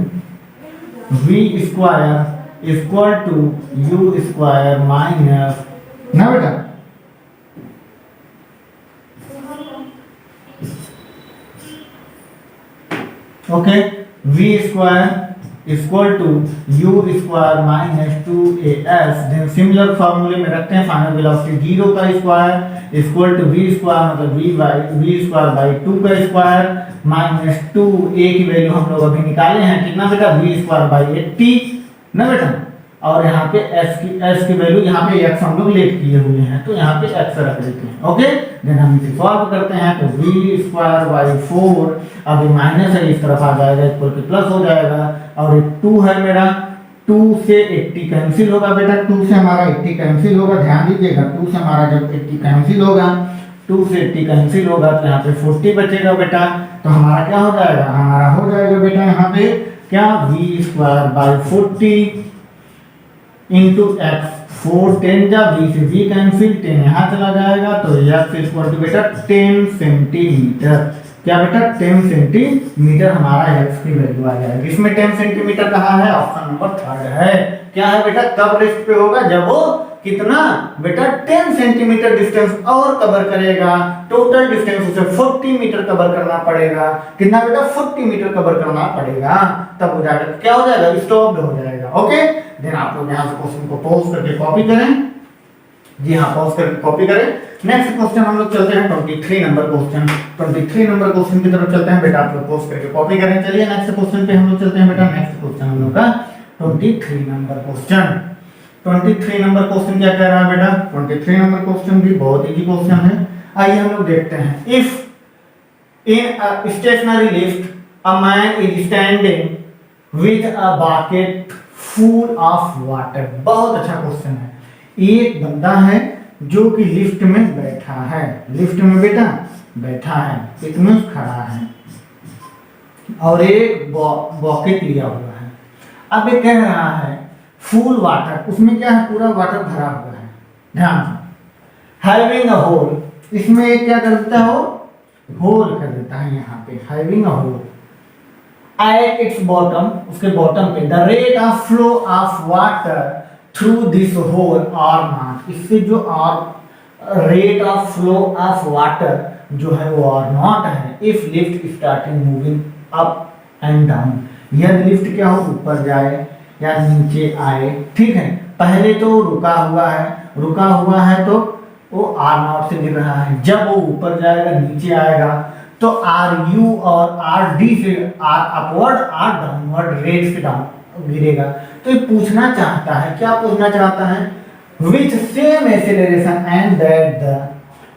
A: v square equal to u square minus ना बेटा okay, v square equal to u square minus 2as। Then similar फार्मूले में रखते हैं फाइनल वेलोसिटी 0 का square equal to v square मतलब v स्क्वायर बाई 2 का स्क्वायर माइनस 2। a की वैल्यू हम लोग अभी निकाले हैं कितना बेटा? v स्क्वायर बाई 80 ना बेटा। और यहाँ पे s की वैल्यू, यहाँ पे x हम लोग लेट किए हुए हैं, तो यहाँ पे x रख देते हैं। ओके, देन हम इसे सॉल्व करते हैं। तो v स्क्वायर बाई 4, अभी माइनस है इस तरफ आ जाएगा, इक्वल टू प्लस हो जाएगा। और 2 है मेरा, 2 से 80 कैंसिल होगा बेटा, 2 से हमारा 80 कैंसिल होगा। ध्यान दीजिएगा, 2 से हमारा जब 80 कैंसिल होगा, 2 से 80 कैंसिल होगा तो यहाँ पे 40 बचेगा बेटा। तो हमारा क्या हो जाएगा? हमारा हो जाएगा बेटा यहाँ पे क्या? v square by 40 into x. 4 10 जा, v से v कैंसिल, 10 यहाँ चला जाएगा, तो x इक्वल टू बेटा 10 सेंटीमीटर। क्या बेटा? 10 सेंटीमीटर हमारा x की वैल्यू आ जाएगी। इसमें 10 सेंटीमीटर कहाँ है? ऑप्शन नंबर 3 है। क्या है बेटा? कब रेस्ट पे होगा? जब वो कितना बेटा 10 सेंटीमीटर डिस्टेंस और कवर करेगा। टोटल डिस्टेंस उसे 40 मीटर कवर करना पड़ेगा। कितना बेटा? 40 मीटर कवर करना पड़ेगा, तब हो जाएगा। क्या हो जाएगा? स्टॉप्ड हो जाएगा। ओके, देन आप लोग यहाँ से क्वेश्चन को पॉज करके कॉपी करें। जी हाँ, पॉज करके कॉपी करें। नेक्स्ट क्वेश्चन हम लोग चलते हैं 23 नंबर क्वेश्चन। 23 नंबर क्वेश्चन की तरफ चलते हैं बेटा, आप लोग पॉज करके कॉपी करें। चलिए नेक्स्ट क्वेश्चन पे हम लोग चलते हैं बेटा। नेक्स्ट क्वेश्चन हम लोग का 23 नंबर क्वेश्चन। 23 नंबर क्वेश्चन क्या कह रहा है बेटा? 23 नंबर क्वेश्चन भी बहुत इजी क्वेश्चन है। आइए हम लोग देखते हैं। If in a stationary lift a man is standing with a bucket full of water. बहुत अच्छा क्वेश्चन है। एक बंदा है जो कि लिफ्ट में बैठा है, लिफ्ट में बेटा बैठा है, इट मींस खड़ा है, और एक बकेट लिया हुआ है। अब ये कह रहा है फुल वाटर, उसमें क्या है? पूरा वाटर भरा हुआ है। ध्यान से, हैविंग अ होल, इसमें एक क्या कर देता हो? होल कर देता है यहाँ पे, having a hole. At its bottom, उसके बॉटम पे the rate of flow of water through this hole are not, इससे जो are rate of flow of water जो है वो आर नॉट है। If lift starting moving up and down, यदि lift क्या हो ऊपर जाए या नीचे आए, ठीक है। पहले तो रुका हुआ है तो वो आर नॉट से गिर रहा है, जब वो ऊपर जाएगा नीचे आएगा तो आर यू और आर डी से, R upward R downward rate से डाउन गिरेगा। तो ये पूछना चाहता है, क्या पूछना चाहता है, with same acceleration and that the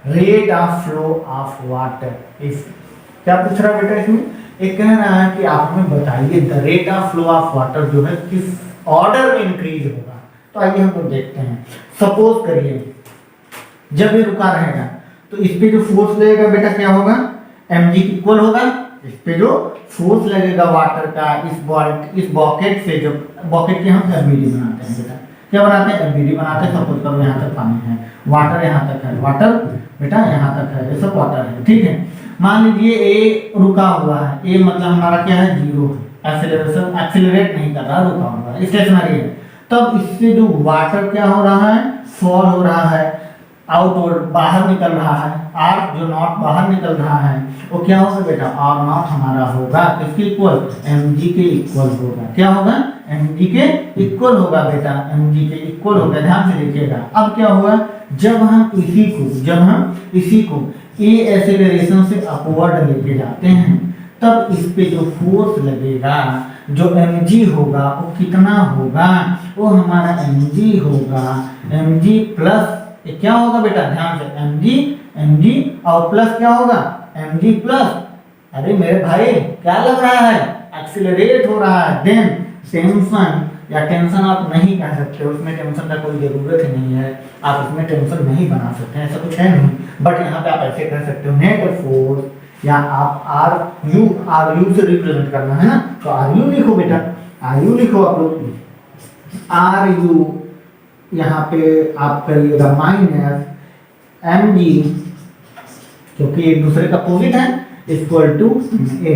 A: rate of flow of water is, क्या पूछ रहा है बेटा इसमें, एक कह रहा है कि आप हमें बताइए the rate of flow of water जो है किस ऑर्डर में इंक्रीज होगा। तो आइए हम लोग देखते हैं। सपोज करिए जब ये रुका रहेगा तो इस पे जो फोर्स लगेगा बेटा क्या होगा, mg इक्वल होगा, इस पे जो फोर्स लगेगा वाटर का इस बॉकेट से, जो बॉकेट के हम एफबीडी बनाते हैं बेटा, क्या बनाते हैं, एफबीडी बनाते हैं। सपोज करो यहाँ तक पानी है, वाटर यहाँ तक है, वाटर बेटा यहाँ तक है, ये सब वाटर है, ठीक है। मान लीजिए ए रुका हुआ है, ए मतलब हमारा क्या है, जीरो है, एक्सेलरेशन एक्सेलरेट नहीं कर रहा, रुका हुआ है, स्टेशनरी है। तब इससे जो वाटर क्या हो रहा है, फॉल हो रहा है, आउटवर्ड बाहर निकल रहा है, आर जो नॉट बाहर निकल रहा है वो क्या होगा बेटा, आर नॉट हमारा होगा इसके इक्वल mg के इक्वल होगा, क्या होगा, mg के इक्वल होगा बेटा, mg के इक्वल होगा। ध्यान से देखिएगा अब क्या होगा, जब हम इसी को ए एक्सेलरेशन से अपवर्ड लेके जाते हैं तब इस पे जो फोर्स लगेगा, जो mg होगा वो कितना होगा, वो हमारा mg होगा, mg प्लस क्या होगा बेटा, ध्यान से mg और प्लस क्या होगा, mg प्लस, अरे मेरे भाई क्या लग रहा है, एक्सीलरेट हो रहा है। देन टेंशन या टेंशन आप नहीं कह सकते, उसमें टेंशन का कोई जरूरत ही नहीं है, आप उसमें टेंशन नहीं बना सकते, ऐसा कुछ है नहीं। बट यहाँ पे आप ऐसे कह सकते हो नेट फोर्स, या आप आर यू से रिप्रेजेंट करना है ना, तो आर यू लिखो बेटा, आर यू लिखो आप लोग, आर यू यहाँ पे आप करिएगा माइनस mg, क्योंकि एक दूसरे का अपोजिट है, इक्वल टू ए,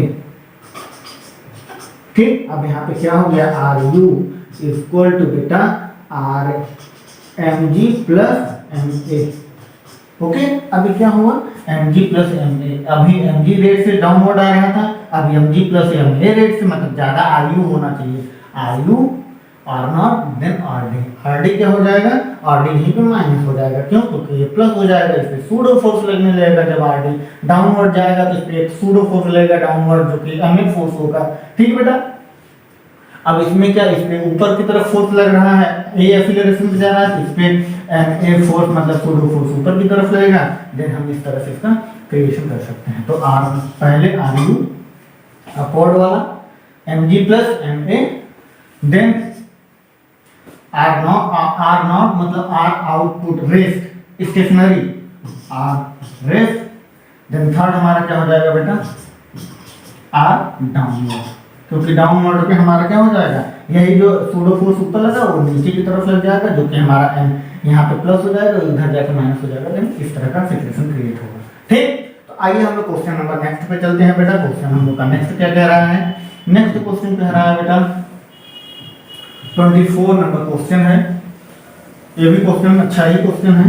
A: ठीक। अब यहाँ पे क्या हो गया, आर यू इक्वल टू बेटा आर mg प्लस ma, ओके। अभी क्या हुआ, mg प्लस ma, अभी mg रेट से डाउनवर्ड आ रहा था, अभी mg प्लस ma रेट से, मतलब ज्यादा आर यू होना चाहिए, R U R not then R D क्या हो जाएगा, आर डी यहीं पे माइनस हो जाएगा, क्यों, क्योंकि ये प्लस हो जाएगा, इस पे सूडो फोर्स लगने लगेगा, जब आर डी डाउनवर्ड जाएगा तो इस पे एक सूडो फोर्स लगेगा डाउनवर्ड, जो कि एमिट फोर्स होगा, ठीक बेटा। अब इसमें क्या, इस पे ऊपर की तरफ फोर्स लग रहा है, ए एक्सीलरेशन पे जा रहा है, इस पे ए फोर्स मतलब सूडो फोर्स ऊपर की तरफ लगेगा, देन हम इस तरह से इसका क्रिएशन कर सकते हैं। तो आर पहले आर यू अपवर्ड वाला, mg plus ma, then R not मतलब R output rest stationary, R rest, then third हमारा क्या हो जाएगा बेटा, आर डाउनवर्ड, क्योंकि डाउनवर्ड पे हमारा क्या हो जाएगा, यही जो सूडो फोर्स ऊपर लगा वो नीचे की तरफ लग जाएगा, जो कि हमारा यहाँ पे प्लस हो जाएगा, इधर जाकर माइनस हो जाएगा, देन इस तरह का सिचुएशन क्रिएट होगा, ठीक। तो आइए हम लोग क्वेश्चन नंबर नेक्स्ट पे चलते हैं बेटा। क्वेश्चन हम लोग का नेक्स्ट क्या कह रहा है, नेक्स्ट क्वेश्चन कह रहा है बेटा 24 नंबर क्वेश्चन है, ये भी क्वेश्चन अच्छा ही क्वेश्चन है,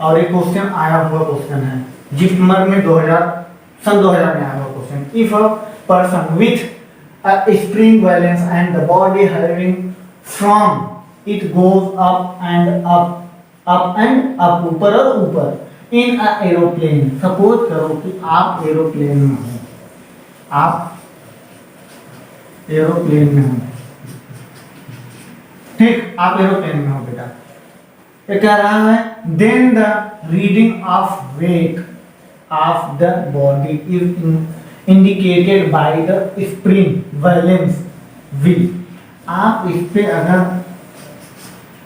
A: और एक क्वेश्चन आया हुआ क्वेश्चन है, जिपमर में सन 2000 में आया हुआ question. If a person with a spring balance and the body hovering from it goes up and up, ऊपर और ऊपर in a aeroplane, सपोज करो कि आप एरोप्लेन में हो, आप एरोप्लेन में हो, ठीक, आप एरोप्लेन में हो बेटा। ये कह रहा है then the reading of weight of the body is indicated by the spring balance wheel. आप इस पे अगर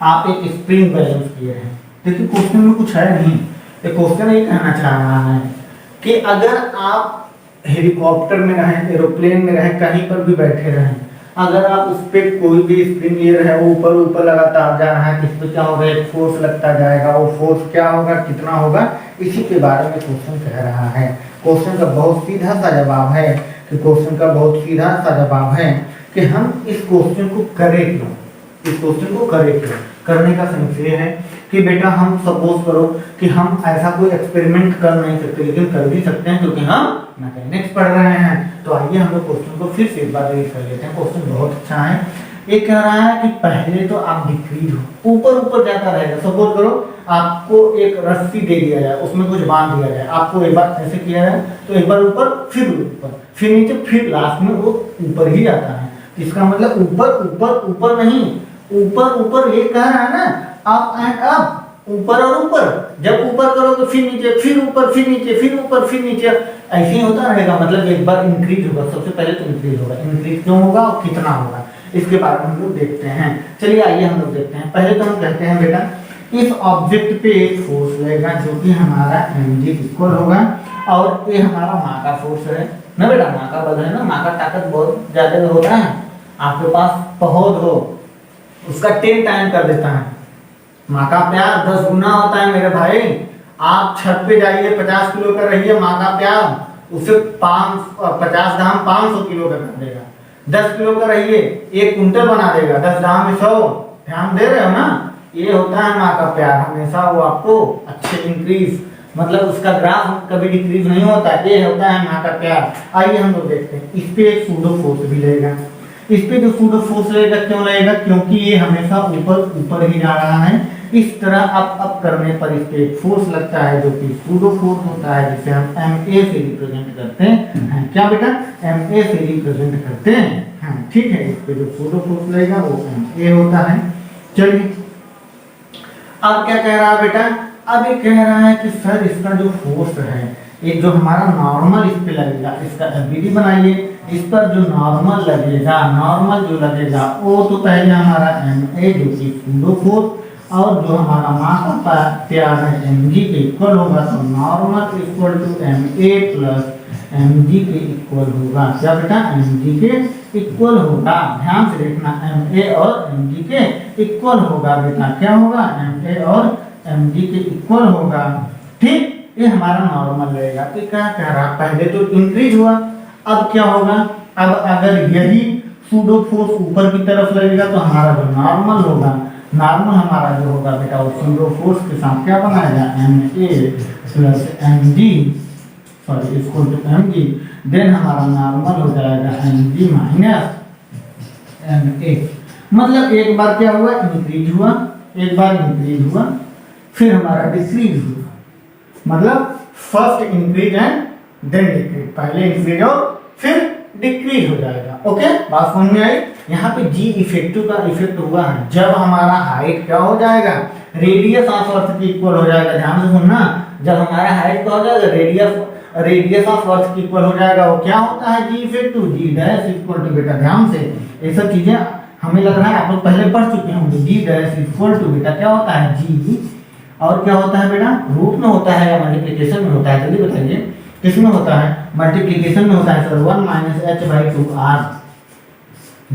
A: आप एक स्प्रिंग बैलेंस किए हैं, देखिए क्वेश्चन में कुछ है नहीं, ये क्वेश्चन ये कहना चाह रहा है कि अगर आप हेलीकॉप्टर में रहें, एरोप्लेन में रहें, कहीं पर भी बैठे रहें, अगर आप उस पर कोई भी स्प्रिंग ले रहे हैं, वो ऊपर ऊपर लगातार जा रहा है, इस पर क्या होगा, एक फोर्स लगता जाएगा, वो फोर्स क्या होगा, कितना होगा, इसी के बारे में क्वेश्चन कह रहा है। क्वेश्चन का बहुत सीधा सा जवाब है कि हम इस क्वेश्चन को करें क्यों, इस क्वेश्चन को करेक्ट करने का सेंस ये है कि बेटा हम सपोज करो कि हम ऐसा कोई एक्सपेरिमेंट कर नहीं सकते, लेकिन कर भी सकते हैं क्योंकि हम मैकेनिक्स पढ़ रहे हैं। तो आइए हम लोग क्वेश्चन को फिर से एक बार रीड कर लेते हैं। क्वेश्चन बहुत अच्छा है। ये कह रहा है कि पहले तो आप डिक्रीज हो, ऊपर ऊपर जाता रहेगा। सपोज करो आपको एक रस्सी दे दिया जाए, उसमें कुछ बांध दिया जाए, आपको एक बार ऐसे किया जाए तो एक बार ऊपर, फिर नीचे, फिर लास्ट में वो ऊपर ही आता है। इसका मतलब ऊपर ऊपर ऊपर नहीं, ऊपर ऊपर ये कह रहा है ना, अप एंड अप, ऊपर और ऊपर। जब ऊपर करोगे फिर नीचे, फिर ऊपर, फिर नीचे, फिर ऊपर, फिर नीचे, ऐसे ही होता रहेगा। मतलब एक बार इंक्रीज होगा, सबसे पहले तो इंक्रीज होगा। इंक्रीज क्यों होगा और कितना होगा, इसके बारे में हम लोग देखते हैं। चलिए आइए हम लोग देखते हैं। पहले तो हम कहते हैं बेटा, इस ऑब्जेक्ट पे एक फोर्स लगेगा जो कि हमारा mg इक्वल होगा, और ये हमारा माँ का फोर्स है ना बेटा, माँ का बल है ना, माँ का ताकत बहुत ज्यादा होता है। आपके पास पहुंच हो, उसका 10 टाइम कर देता है। माँ का प्यार 10 गुना होता है मेरे भाई। आप छत पे जाइए, 50 किलो का रहिए, माँ का प्यार उसे 50 धाम 500 किलो का कर देगा। 10 किलो का रहिए, 1 कुंटल बना देगा, 10 धाम में 100। ध्यान दे रहे हो ना, ये होता है माँ का प्यार। हमेशा वो आपको अच्छे इंक्रीज, मतलब उसका ग्राफ कभी डिक्रीज नहीं होता, ये होता है माँ का प्यार। आइए हम लोग देखते हैं। इस पे एक सूडो फोर्स भी लगेगा। इस पे जो सूडो फोर्स लगेगा, क्यों लगेगा? क्योंकि ये हमेशा ऊपर ऊपर ही जा रहा है। इस तरह अप करने पर इस पे एक फोर्स लगता है जो कि सूडो फोर्स होता है, जिसे हम MA से रिप्रेजेंट करते हैं। क्या बेटा? MA से रिप्रेजेंट करते हैं। ठीक है, इस पे जो सूडो फोर्स लगेगा वो MA होता है। चलिए अब क्या कह रहा है बेटा? अब ये कह रहा है कि सर इसका जो फोर्स है, ये जो हमारा नॉर्मल इस पे लगेगा, इसका एफबीडी बनाइए। इस पर जो नॉर्मल लगेगा, नॉर्मल जो लगेगा वो तो पहले हमारा MA जो कि सूडो फोर्स, और जो हमारा माँ का प्यार है mg के इक्वल होगा। तो normal equal to MA plus mg के इक्वल होगा। क्या बेटा? mg के इक्वल होगा। ध्यान से देखना, MA और mg के इक्वल होगा बेटा। क्या होगा? MA और mg के इक्वल होगा। ठीक, ये हमारा नॉर्मल रहेगा। तो क्या कह रहा, पहले तो इंक्रीज हुआ, अब क्या होगा? अब अगर यही सूडो फोर्स ऊपर की तरफ लगेगा तो हमारा जो नॉर्मल होगा, नॉर्मल हमारा जो होगा बेटा वो सूडो फोर्स के साथ क्या बनाएगा? MA plus mg, sorry equal to mg। Then हमारा नॉर्मल हो जाएगा mg माइनस MA। मतलब एक बार क्या हुआ? इंक्रीज हुआ, एक बार इंक्रीज हुआ, फिर हमारा डिक्रीज हुआ। मतलब first increase and then decrease, पहले इंक्रीज और फिर डिक्रीज हो जाएगा। ओके, बात समझ में आई? यहाँ पे जी इफेक्टिव का इफेक्ट हुआ है जब हमारा हाइट क्या हो जाएगा? रेडियस ऑफ अर्थ के इक्वल हो जाएगा। ध्यान से सुनना, जब हमारा हाइट क्या हो जाएगा? रेडियस ऑफ अर्थ के इक्वल हो जाएगा। वो क्या होता है? G effective, G dash equal to, बेटा ध्यान से ये सब चीजें हमें लग रहा है आप लोग पहले पढ़ चुके होंगे। जी डैश इक्वल टू बेटा क्या होता है? जी, और क्या होता है बेटा? रूट में होता है या मल्टीप्लिकेशन में होता है? जल्दी बताइए, किसमें होता है? मल्टीप्लिकेशन में होता है सर। 1 minus h/2r।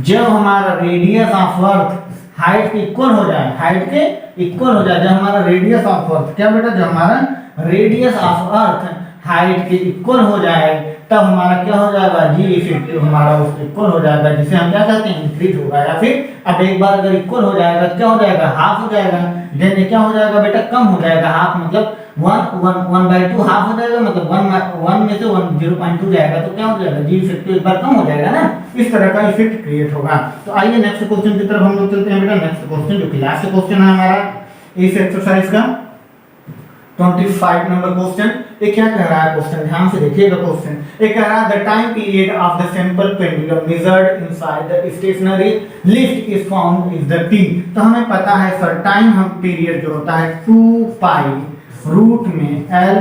A: जब हमारा रेडियस ऑफ अर्थ हाइट के इक्वल हो जाए, हाइट के इक्वल हो जाए, जब हमारा रेडियस ऑफ अर्थ क्या बेटा? जब हमारा रेडियस ऑफ अर्थ हाइट के इक्वल हो जाए तब हमारा क्या हो जाएगा? जी इफेक्टिव हमारा उसके इक्वल हो जाएगा, जिसे हम क्या कहते हैं? इंक्रीज होगा। या फिर अब एक बार अगर इक्वल हो जाएगा क्या हो जाएगा? हाफ हो जाएगा। देन क्या हो जाएगा बेटा? कम हो जाएगा। हाफ मतलब 1/2 हाफ हो जाएगा, मतलब 1 में से 0.2 जाएगा तो क्या हो जाएगा? जी इफेक्टिव एक बार कम हो जाएगा ना, इस तरह का इफेक्ट क्रिएट होगा। तो आइए नेक्स्ट क्वेश्चन की तरफ हम लोग चलते हैं बेटा। नेक्स्ट क्वेश्चन जो कि लास्ट क्वेश्चन है हमारा इस एक्सरसाइज का, 25 नंबर क्वेश्चन। ये क्या कह रहा है क्वेश्चन? ध्यान से देखिएगा क्वेश्चन। ये कह रहा है the time period of the simple pendulum measured inside the stationary lift is found is the t। तो हमें पता है सर, टाइम हम पीरियड जो होता है 2 पाई रूट में l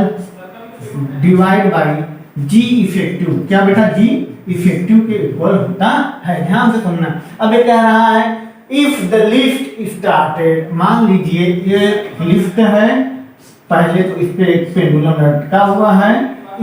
A: divide by g effective. क्या बेटा? जी इफेक्टिव के इक्वल होता है। ध्यान से सुनना। अब ये कह रहा है इफ द लिफ्ट स्टार्टेड, मान लीजिए ये लिफ्ट है, पहले तो इस पे एक पेंडुलम लटका हुआ है,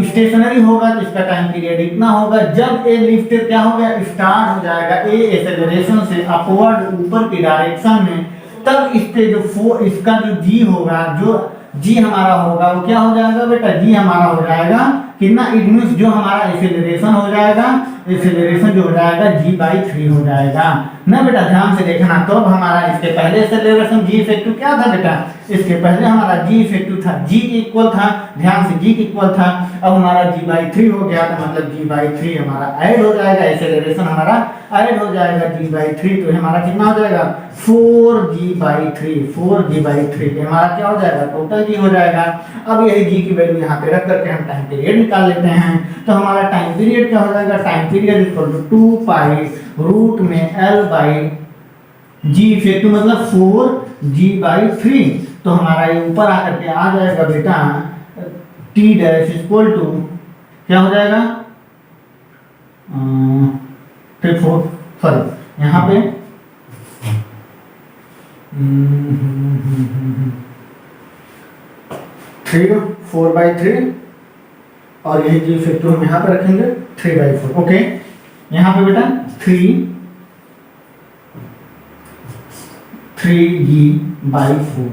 A: स्टेशनरी होगा तो इसका टाइम पीरियड इतना होगा। जब ये लिफ्ट क्या हो गया? स्टार्ट हो जाएगा ए एक्सेलरेशन से अपवर्ड ऊपर की डायरेक्शन में, तब इस पे जो इसका जो जी होगा, जो जी हमारा होगा वो क्या हो जाएगा बेटा? जी हमारा हो जाएगा कितना? इट मींस जो हमारा एक्सेलरेशन हो जाएगा एक्सेलरेशन जो हो जाएगा g/3 हो जाएगा ना बेटा। ध्यान से देखना, तो अब हमारा इसके पहले एक्सेलरेशन g इफेक्टिव क्या था बेटा, इसके पहले हमारा g इफेक्टिव था, g के इक्वल था, ध्यान से g के इक्वल था। अब हमारा g/3 हो गया, तो मतलब g/3 हमारा ऐड हो जाएगा, एक्सेलरेशन हमारा ऐड हो जाएगा g/3, तो हमारा कितना हो जाएगा 4g/3, 4g/3 हमारा क्या हो जाएगा, टोटल g हो जाएगा। अब यही g की वैल्यू यहाँ पे रख करके हम टाइम पीरियड निकाल लेते हैं। तो हमारा टाइम पीरियड क्या हो जाएगा, time period equal to 2 pi root में L/g इफेक्टिव मतलब 4g/3। तो हमारा ये ऊपर आकर के आ जाएगा बेटा t डैश इक्वल टू क्या हो जाएगा, फिर 4 सॉरी यहाँ पे 4/3 और यही जी इफेक्टिव हम यहाँ पे रखेंगे 3/4। ओके, यहाँ पे बेटा 3g/4,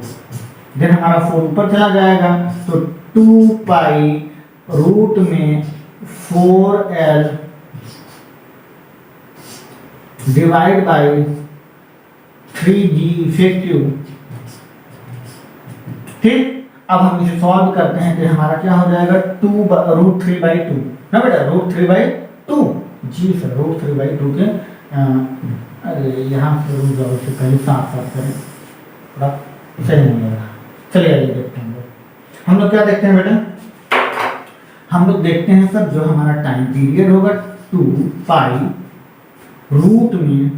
A: देन हमारा 4 ऊपर चला जाएगा, तो 2 पाई रूट में 4l divide by 3g effective. ठीक, अब हम इसे सॉल्व करते हैं कि हमारा क्या हो जाएगा 2√3/2 ना बेटा, √3/2 जी सर, √3/2 के अरे यहाँ से रुक जाओ, इससे पहले साफ करें, थोड़ा सही नहीं लग रहा। चलिए आइए देखते हैं हम लोग क्या देखते हैं बेटा, हम लोग देखते हैं सर जो हमारा टाइम पीरियड होगा 2 पाई रूट में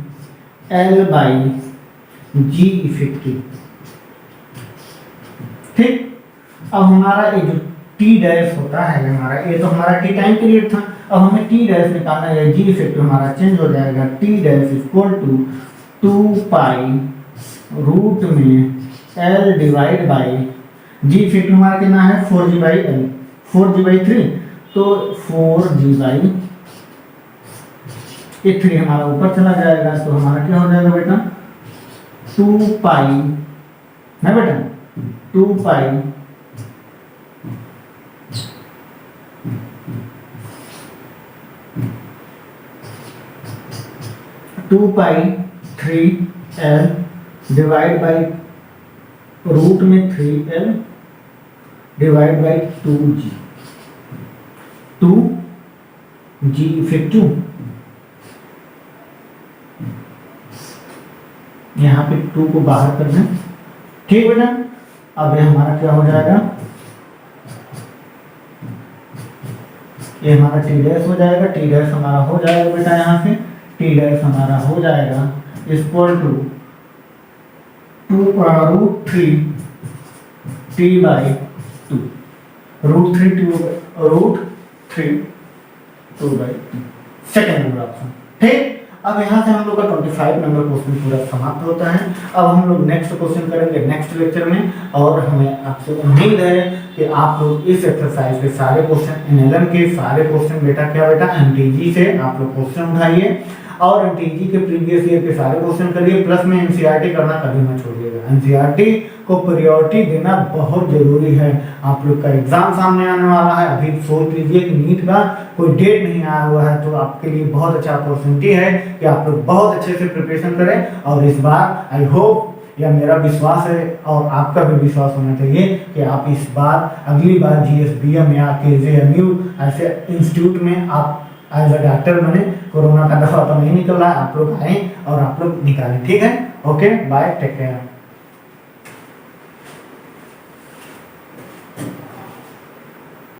A: L/g इफेक्टिव। ठीक, अब हमारा ये जो t डैश होता है हमारा, ये तो हमारा t टाइम पीरियड था, अब हमें t डैश निकालना है, g इफेक्टिव हमारा चेंज हो जाएगा, t dash equal to 2 pi root में l divide by g effective हमारा कितना है 4g/l, 4g/3, तो 4g/3 हमारा ऊपर चला जाएगा, तो हमारा क्या हो जाएगा बेटा 2 पाई ना बेटा 2 pi two pi 3l divide by root में 3l divide by 2g effective. यहाँ पे 2 को बाहर कर दें। ठीक बेटा, अब ये हमारा क्या हो जाएगा, ये हमारा टी डैश हो जाएगा, टी डैश हमारा हो जाएगा बेटा, यहाँ से टी डैश हमारा हो जाएगा equal to 2√3 t/2, √3 2/2 second number option. ठीक, अब यहाँ से हम लोग का 25 नंबर क्वेश्चन पूरा समाप्त होता है। अब हम लोग नेक्स्ट क्वेश्चन करेंगे नेक्स्ट लेक्चर में, और हमें आपसे उम्मीद है कि आप लोग इस एक्सरसाइज के सारे क्वेश्चन एनएलएम के सारे क्वेश्चन बेटा क्या बेटा एमटीजी से आप लोग क्वेश्चन उठाइए, और एमटीजी के प्रीवियस ईयर के सारे क्वेश्चन करिए, प्लस में एनसीईआरटी करना कभी मत छोड़िएगा। एनसीईआरटी को प्रायोरिटी देना बहुत जरूरी है। आप लोग का एग्जाम सामने आने वाला है, अभी सोच लीजिए कि नीट का कोई डेट नहीं आया हुआ है, तो आपके लिए बहुत अच्छा अपॉर्चुनिटी है कि आप लोग बहुत अच्छे से प्रिपरेशन करें। और इस बार आई होप, या मेरा विश्वास है और आपका भी विश्वास होना चाहिए कि आप इस बार अगली बार जीएसबीएम या केजेएमयू ऐसे इंस्टीट्यूट में आप एज अ डॉक्टर बने। कोरोना का दवा तो नहीं निकल रहा है, आप लोग आए और आप लोग निकालें। ठीक है, ओके, बाय, टेक केयर।